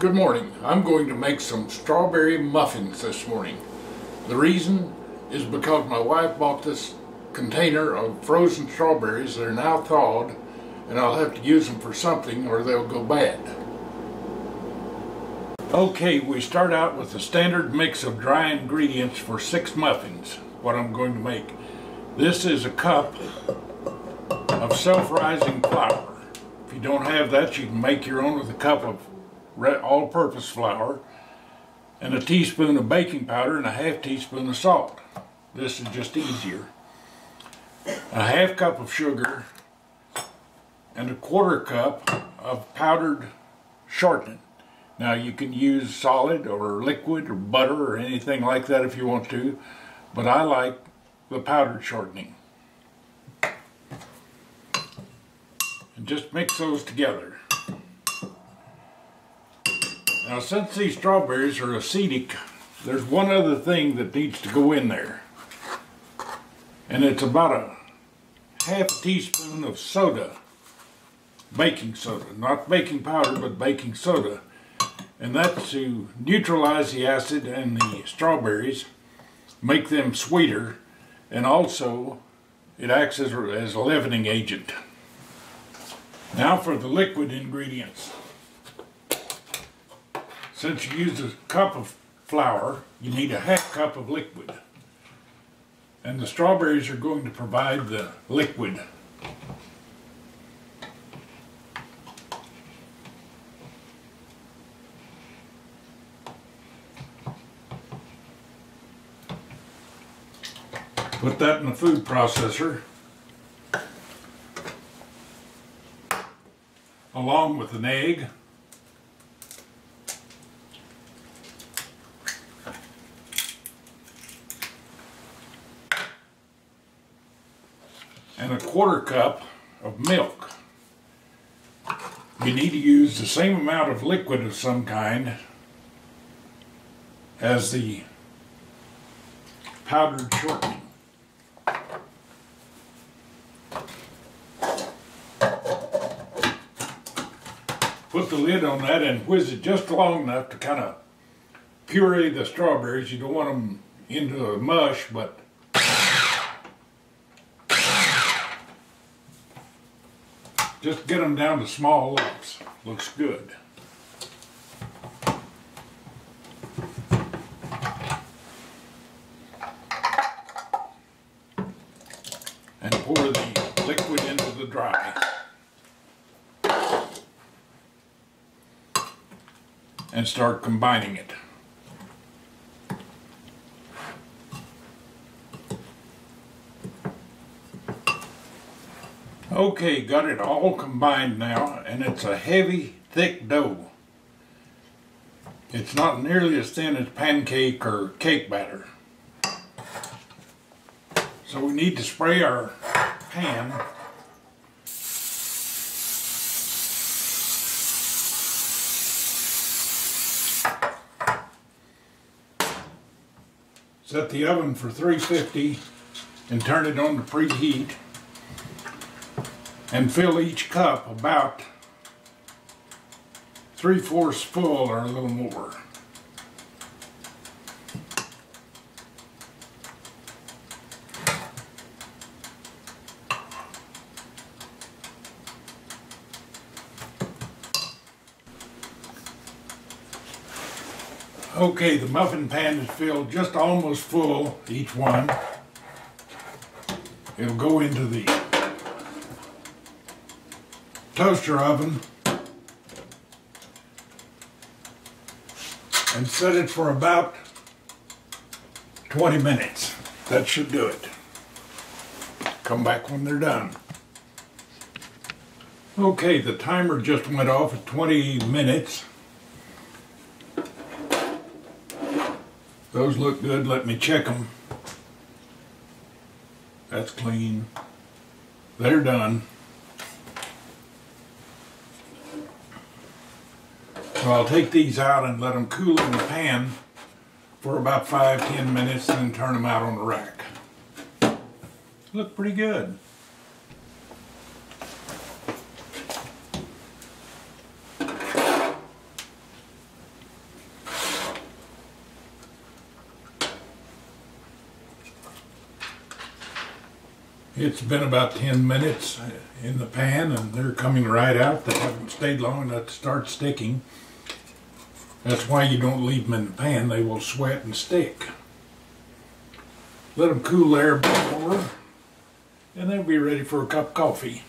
Good morning. I'm going to make some strawberry muffins this morning. The reason is because my wife bought this container of frozen strawberries. They're now thawed and I'll have to use them for something or they'll go bad. Okay, we start out with the standard mix of dry ingredients for 6 muffins. What I'm going to make. This is a cup of self-rising flour. If you don't have that, you can make your own with a cup of all-purpose flour and a teaspoon of baking powder and a half teaspoon of salt. This is just easier. A half cup of sugar and a 1/4 cup of powdered shortening. Now you can use solid or liquid or butter or anything like that if you want to, but I like the powdered shortening. And just mix those together. Now since these strawberries are acidic, there's one other thing that needs to go in there. And it's about a half teaspoon of soda. Baking soda. Not baking powder, but baking soda. And that's to neutralize the acid in the strawberries, make them sweeter, and also it acts as a leavening agent. Now for the liquid ingredients. Since you use a cup of flour, you need a half cup of liquid. And the strawberries are going to provide the liquid. Put that in the food processor, along with an egg, and a 1/4 cup of milk. You need to use the same amount of liquid of some kind as the powdered shortening. Put the lid on that and whiz it just long enough to kind of puree the strawberries. You don't want them into a mush, but just get them down to small lumps. Looks good. And pour the liquid into the dry. And start combining it. Okay, got it all combined now, and it's a heavy, thick dough. It's not nearly as thin as pancake or cake batter. So we need to spray our pan . Set the oven for 350 and turn it on to preheat. And fill each cup about 3/4 full or a little more. Okay, the muffin pan is filled just almost full, each one. It'll go into the toaster oven and set it for about 20 minutes. That should do it. Come back when they're done. Okay, the timer just went off at 20 minutes. Those look good. Let me check them. That's clean. They're done. So I'll take these out and let them cool in the pan for about 5-10 minutes and then turn them out on the rack. Look pretty good. It's been about 10 minutes in the pan and they're coming right out. They haven't stayed long enough to start sticking. That's why you don't leave them in the pan. They will sweat and stick. Let them cool there before and they'll be ready for a cup of coffee.